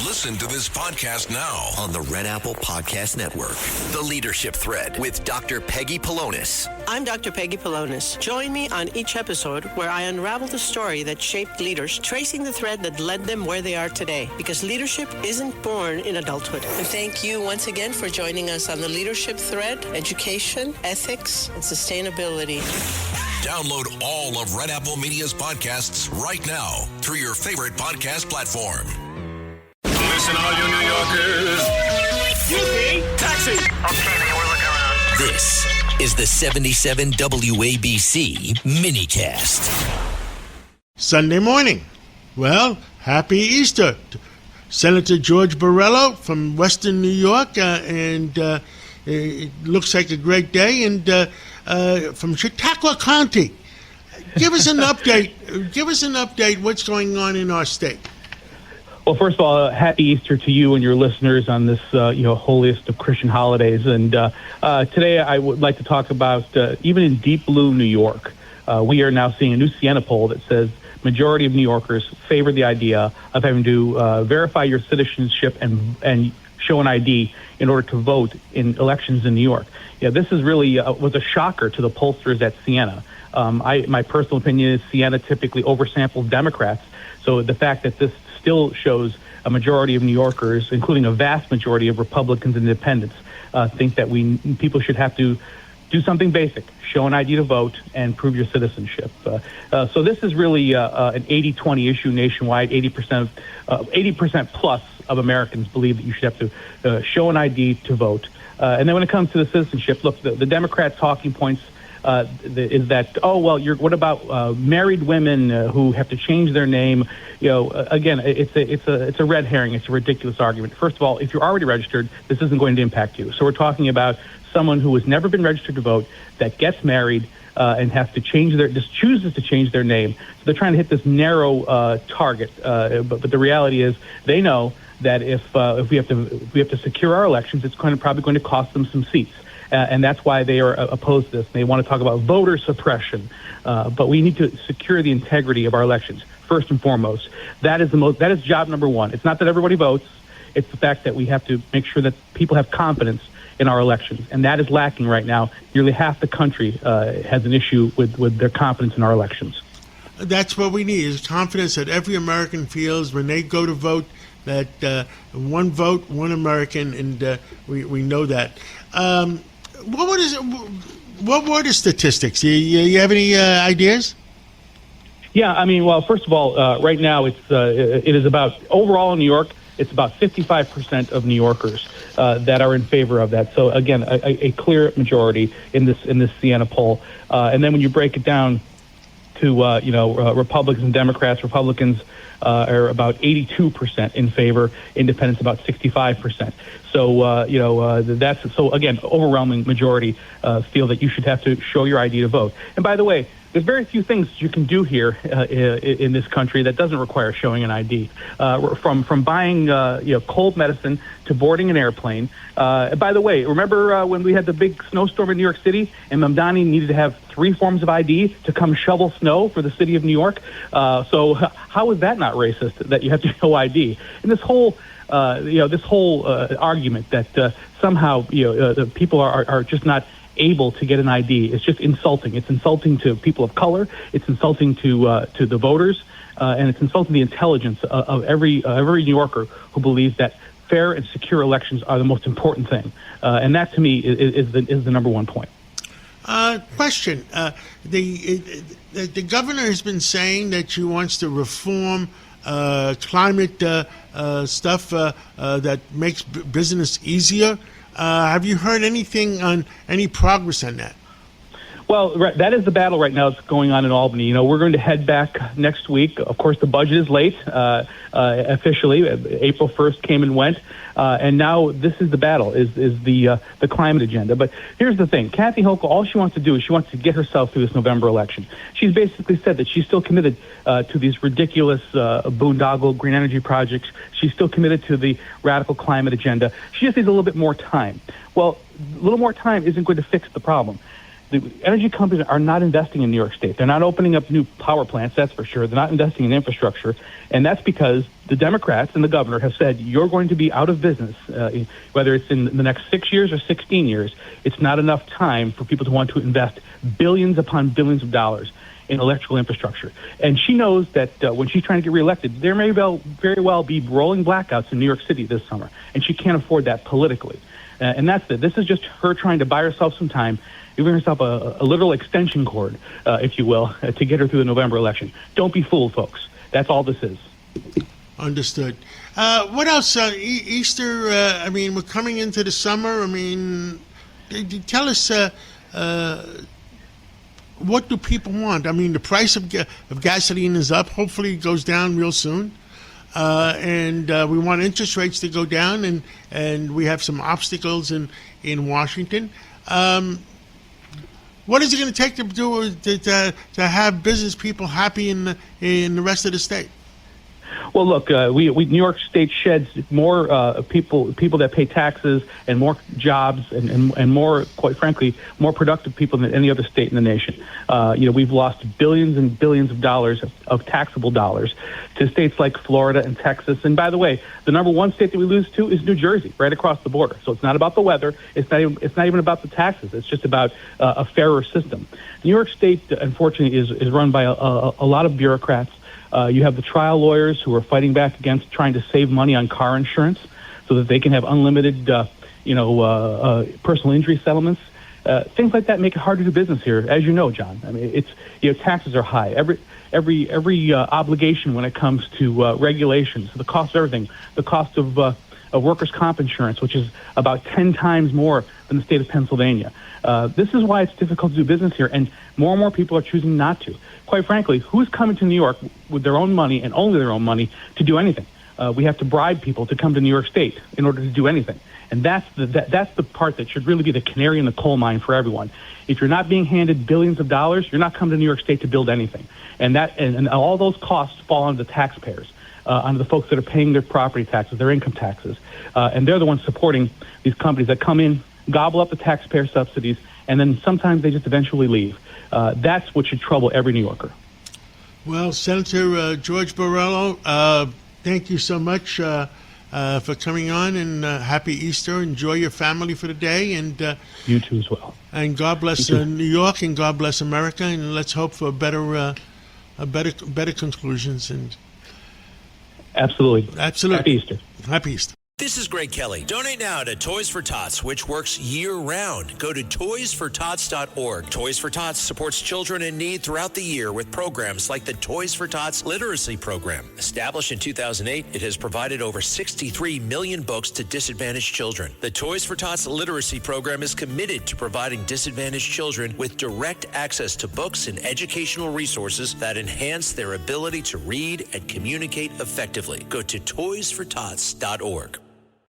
Listen to this podcast now on the Red Apple Podcast Network. The Leadership Thread with Dr. Peggy Polonis. I'm Dr. Peggy Polonis. Join me on each episode where I unravel the story that shaped leaders, tracing the thread that led them where they are today. Because leadership isn't born in adulthood. And thank you once again for joining us on the Leadership Thread, education, ethics, and sustainability. Download all of Red Apple Media's podcasts right now through your favorite podcast platform. Listen, all you New Yorkers. Excuse me, taxi. Okay, we're looking around. This is the 77 WABC minicast. Sunday morning. Well, happy Easter. Senator George Borrello from Western New York, and it looks like a great day, and from Chautauqua County. Give us an update. Give us an update what's going on in our state. Well, first of all, happy Easter to you and your listeners on this, holiest of Christian holidays. And today I would like to talk about, even in deep blue New York, we are now seeing a new Siena poll that says majority of New Yorkers favor the idea of having to verify your citizenship and show an ID in order to vote in elections in New York. Yeah, this is really was a shocker to the pollsters at Siena. My personal opinion is Siena typically oversamples Democrats. So the fact that this still shows a majority of New Yorkers, including a vast majority of Republicans and independents, think that people should have to do something basic, show an ID to vote, and prove your citizenship. So this is really an 80-20 issue nationwide. 80% plus of Americans believe that you should have to show an ID to vote. And then when it comes to the citizenship, look, the Democrat talking points is that, what about married women who have to change their name? Again, it's a red herring. It's a ridiculous argument. First of all, if you're already registered, this isn't going to impact you. So we're talking about someone who has never been registered to vote that gets married and has to chooses to change their name. So they're trying to hit this narrow target. But the reality is they know that if we have to secure our elections, it's probably going to cost them some seats. And that's why they are opposed to this. They want to talk about voter suppression. But we need to secure the integrity of our elections, first and foremost. That is job number one. It's not that everybody votes. It's the fact that we have to make sure that people have confidence in our elections. And that is lacking right now. Nearly half the country has an issue with their confidence in our elections. That's what we need, is confidence that every American feels when they go to vote, that one vote, one American, and we know that. What were the statistics? You have any ideas? Yeah, I mean, well, first of all, right now it is about, overall in New York, it's about 55% of New Yorkers that are in favor of that. So again, a clear majority in this Siena poll. And then when you break it down to Republicans and Democrats, Republicans are about 82% in favor, independents about 65%. So that's so again, overwhelming majority feel that you should have to show your ID to vote. And by the way, there's very few things you can do here in this country that doesn't require showing an ID. From buying cold medicine to boarding an airplane. By the way, remember when we had the big snowstorm in New York City and Mamdani needed to have 3 forms of ID to come shovel snow for the city of New York? So how is that not racist that you have to show ID? And this whole argument that somehow the people are just not able to get an ID. It's just insulting. It's insulting to people of color. It's insulting to the voters, and it's insulting the intelligence of every New Yorker who believes that fair and secure elections are the most important thing. And that, to me, is the number one point. Question: the governor has been saying that she wants to reform climate stuff that makes business easier. Have you heard anything on any progress on that? Well, that is the battle right now that's going on in Albany. We're going to head back next week. Of course, the budget is late officially. April 1st came and went. And now this is the battle, is the climate agenda. But here's the thing. Kathy Hochul, all she wants to do is she wants to get herself through this November election. She's basically said that she's still committed to these ridiculous boondoggle green energy projects. She's still committed to the radical climate agenda. She just needs a little bit more time. Well, a little more time isn't going to fix the problem. the energy companies are not investing in New York State. They're not opening up new power plants, that's for sure. They're not investing in infrastructure. And that's because the Democrats and the governor have said, you're going to be out of business, whether it's in the next 6 years or 16 years. It's not enough time for people to want to invest billions upon billions of dollars in electrical infrastructure. And she knows that when she's trying to get reelected, there may very well be rolling blackouts in New York City this summer. And she can't afford that politically. And that's it. This is just her trying to buy herself some time, giving herself a literal extension cord, if you will, to get her through the November election. Don't be fooled, folks. That's all this is. Understood. What else? Easter, we're coming into the summer. Tell us, what do people want? The price of gasoline is up. Hopefully it goes down real soon. And we want interest rates to go down, and we have some obstacles in Washington. What is it going to take to have business people happy in the rest of the state? Well, look, New York State sheds more people that pay taxes and more jobs and more, quite frankly, more productive people than any other state in the nation. We've lost billions and billions of dollars of taxable dollars to states like Florida and Texas. And by the way, the number one state that we lose to is New Jersey, right across the border. So it's not about the weather. It's not even about the taxes. It's just about a fairer system. New York State, unfortunately, is run by a lot of bureaucrats. You have the trial lawyers who are fighting back against trying to save money on car insurance so that they can have unlimited, personal injury settlements. Things like that make it hard to do business here, as you know, John. Taxes are high. Every obligation when it comes to regulations, the cost of everything, the cost of workers' comp insurance, which is about 10 times more than the state of Pennsylvania. This is why it's difficult to do business here, and more people are choosing not to. Quite frankly, who's coming to New York with their own money and only their own money to do anything? We have to bribe people to come to New York State in order to do anything. And that's the part that should really be the canary in the coal mine for everyone. If you're not being handed billions of dollars, you're not coming to New York State to build anything. And all those costs fall on the taxpayers, on the folks that are paying their property taxes, their income taxes. And they're the ones supporting these companies that come in, gobble up the taxpayer subsidies, and then sometimes they just eventually leave. That's what should trouble every New Yorker. Well, Senator George Borrello, thank you so much for coming on, and happy Easter. Enjoy your family for the day, and you too as well. And God bless New York, and God bless America, and let's hope for better conclusions. And absolutely. Happy Easter. Happy Easter. This is Greg Kelly. Donate now to Toys for Tots, which works year-round. Go to toysfortots.org. Toys for Tots supports children in need throughout the year with programs like the Toys for Tots Literacy Program. Established in 2008, it has provided over 63 million books to disadvantaged children. The Toys for Tots Literacy Program is committed to providing disadvantaged children with direct access to books and educational resources that enhance their ability to read and communicate effectively. Go to toysfortots.org.